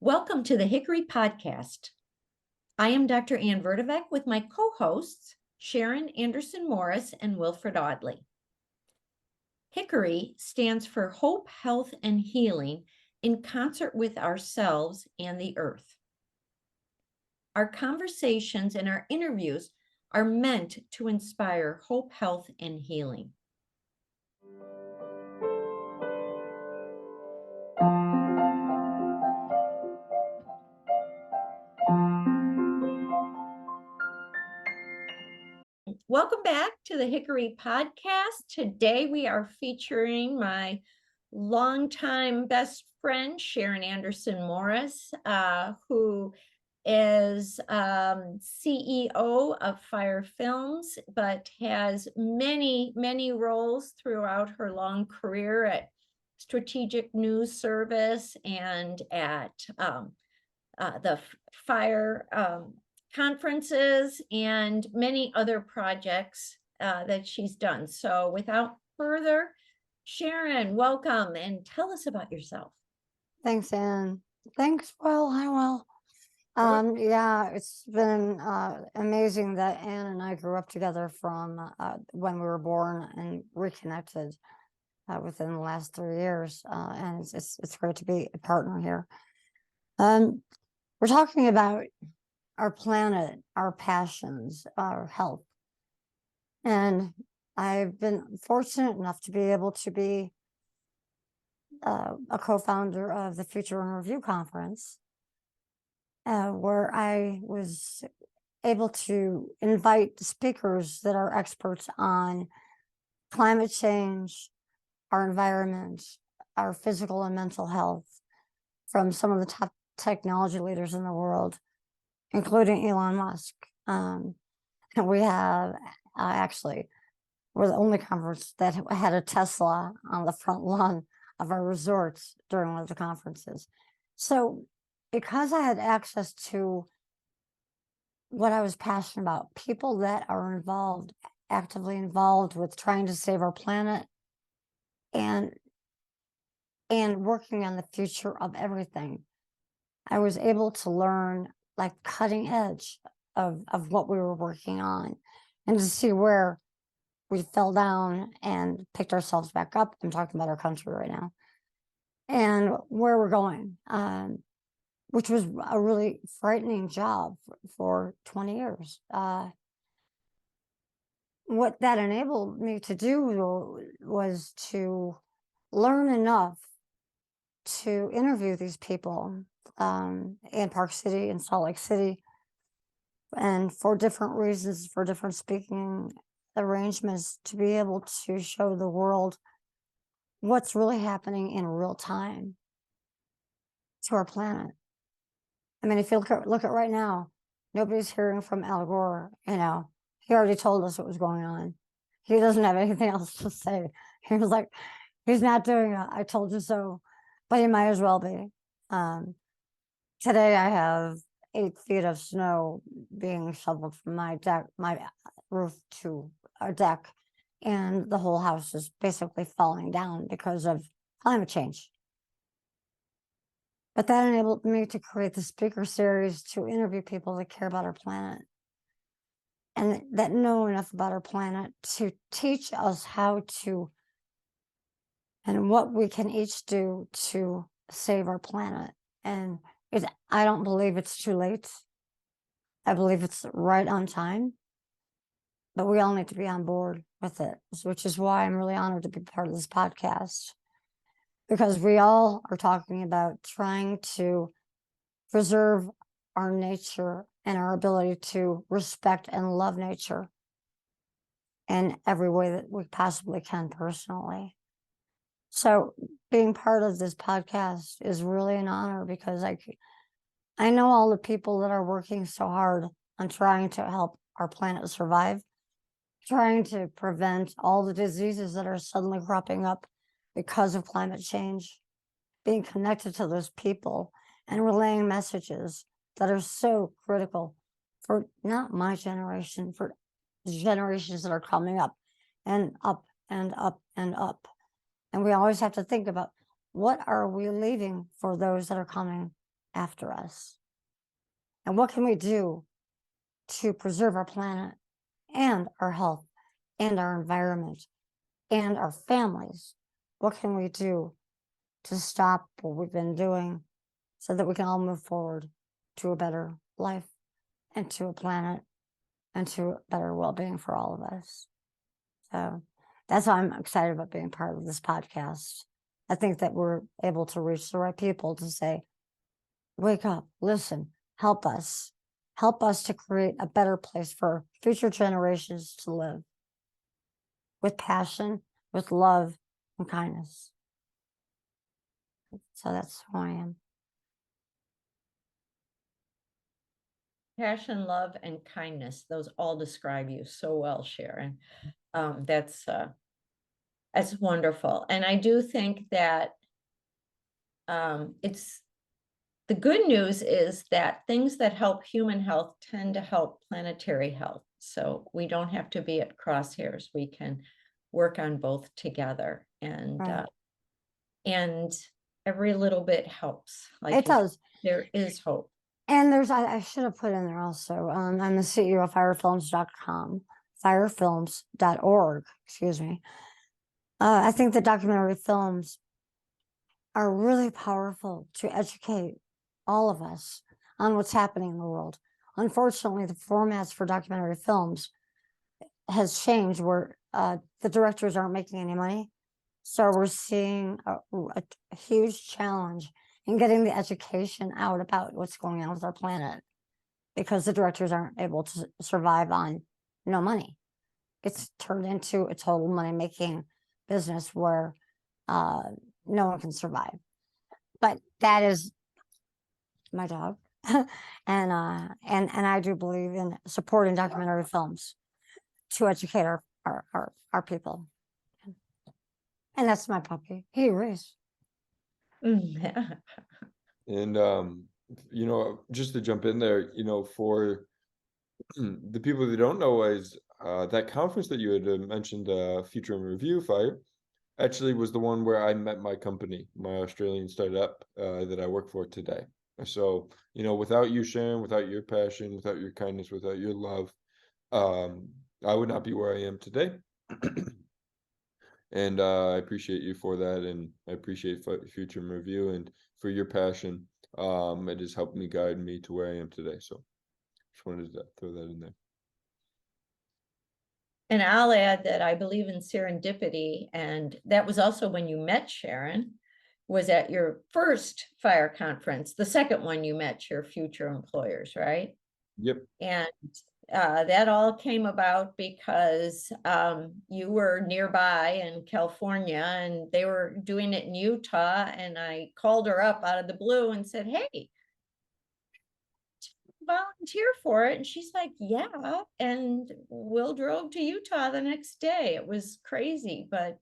Welcome to the Hickory podcast. I am Dr. Ann Vertivec with my co-hosts, Sharon Anderson-Morris and Wilfred Audley. Hickory stands for Hope, Health, and Healing in concert with ourselves and the earth. Our conversations and our interviews are meant to inspire hope, health, and healing. Welcome back to the Hickory podcast. Today we are featuring my longtime best friend, Sharon Anderson-Morris, who is CEO of Fire Films, but has many roles throughout her long career at Strategic News Service and at the Fire conferences and many other projects that she's done. So without further, Sharon, welcome and tell us about yourself. Thanks, Ann. Thanks. Well, hi, Will. Yeah, it's been amazing that Ann and I grew up together from when we were born and reconnected within the last 3 years. And it's great to be a partner here. We're talking about our planet, our passions, our health. And I've been fortunate enough to be able to be a co-founder of the Future in Review conference, where I was able to invite speakers that are experts on climate change, our environment, our physical and mental health, from some of the top technology leaders in the world, including Elon Musk. And we have actually, we're the only conference that had a Tesla on the front lawn of our resorts during one of the conferences. So because I had access to what I was passionate about, people that are actively involved with trying to save our planet and working on the future of everything, I was able to learn like cutting edge of what we were working on and to see where we fell down and picked ourselves back up. I'm talking about our country right now and where we're going, which was a really frightening job for 20 years. What that enabled me to do was to learn enough to interview these people in Park City and Salt Lake City, and for different reasons, for different speaking arrangements, to be able to show the world what's really happening in real time to our planet. I mean, if you look at right now, nobody's hearing from Al Gore. You know, he already told us what was going on. He doesn't have anything else to say. He was like, he's not doing it. I told you so, but he might as well be. Today I have 8 feet of snow being shoveled from my roof to our deck, and the whole house is basically falling down because of climate change. But that enabled me to create the speaker series to interview people that care about our planet and that know enough about our planet to teach us how to and what we can each do to save our planet. And I don't believe it's too late. I believe it's right on time, but we all need to be on board with it, which is why I'm really honored to be part of this podcast, because we all are talking about trying to preserve our nature and our ability to respect and love nature in every way that we possibly can personally. So being part of this podcast is really an honor, because I know all the people that are working so hard on trying to help our planet survive, trying to prevent all the diseases that are suddenly cropping up because of climate change, being connected to those people and relaying messages that are so critical for not my generation, for the generations that are coming up and up and up and up. And we always have to think about, what are we leaving for those that are coming after us? And what can we do to preserve our planet and our health and our environment and our families? What can we do to stop what we've been doing so that we can all move forward to a better life and to a planet and to better well-being for all of us? So that's why I'm excited about being part of this podcast. I think that we're able to reach the right people to say, wake up, listen, help us to create a better place for future generations to live with passion, with love and kindness. So that's who I am. Passion, love, and kindness. Those all describe you so well, Sharon. That's wonderful. And I do think that it's the good news is that things that help human health tend to help planetary health. So we don't have to be at crosshairs. We can work on both together, and Right. and every little bit helps. Like It does. There is hope. And there's, I should have put in there also, I'm the CEO of firefilms.com, firefilms.org, excuse me. I think the documentary films are really powerful to educate all of us on what's happening in the world. Unfortunately, the formats for documentary films has changed where the directors aren't making any money. So we're seeing a huge challenge in getting the education out about what's going on with our planet, because the directors aren't able to survive on no money. It's turned into a total money-making business where no one can survive. But that is my dog. and I do believe in supporting documentary films to educate our people. And that's my puppy. He is. Yeah. And you know, just to jump in there, you know, for the people that don't know, is that conference that you had mentioned, Future in Review Fire, actually was the one where I met my company, my Australian startup that I work for today. So, you know, without you, Sharon, without your passion, without your kindness, without your love, I would not be where I am today. And I appreciate you for that, and I appreciate Future in Review and for your passion. It has helped me guide me to where I am today. So just wanted to throw that in there. And I'll add that I believe in serendipity, and that was also when you met Sharon, was at your first fire conference, the second one you met your future employers, right? Yep. And that all came about because you were nearby in California and they were doing it in Utah, and I called her up out of the blue and said, hey, volunteer for it. And she's like, yeah. And Will drove to Utah the next day. It was crazy, but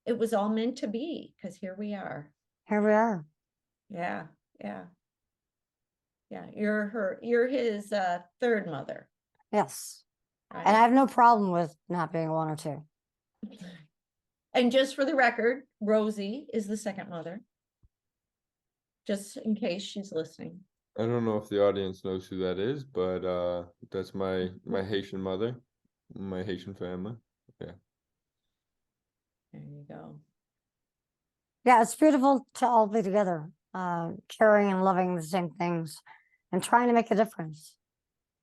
it was all meant to be, because here we are. Here we are. Yeah. You're his third mother. Yes. Right? And I have no problem with not being one or two. And just for the record, Rosie is the second mother, just in case she's listening. I don't know if the audience knows who that is, but that's my Haitian mother, my Haitian family. Yeah. There you go. Yeah, it's beautiful to all be together, caring and loving the same things and trying to make a difference.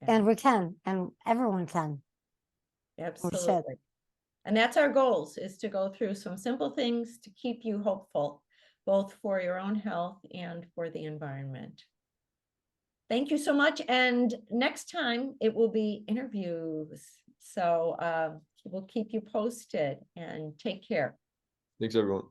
Yeah. And we can, and everyone can. Absolutely. And that's our goals, is to go through some simple things to keep you hopeful, both for your own health and for the environment. Thank you so much. And next time it will be interviews. So we'll keep you posted, and take care. Thanks, everyone.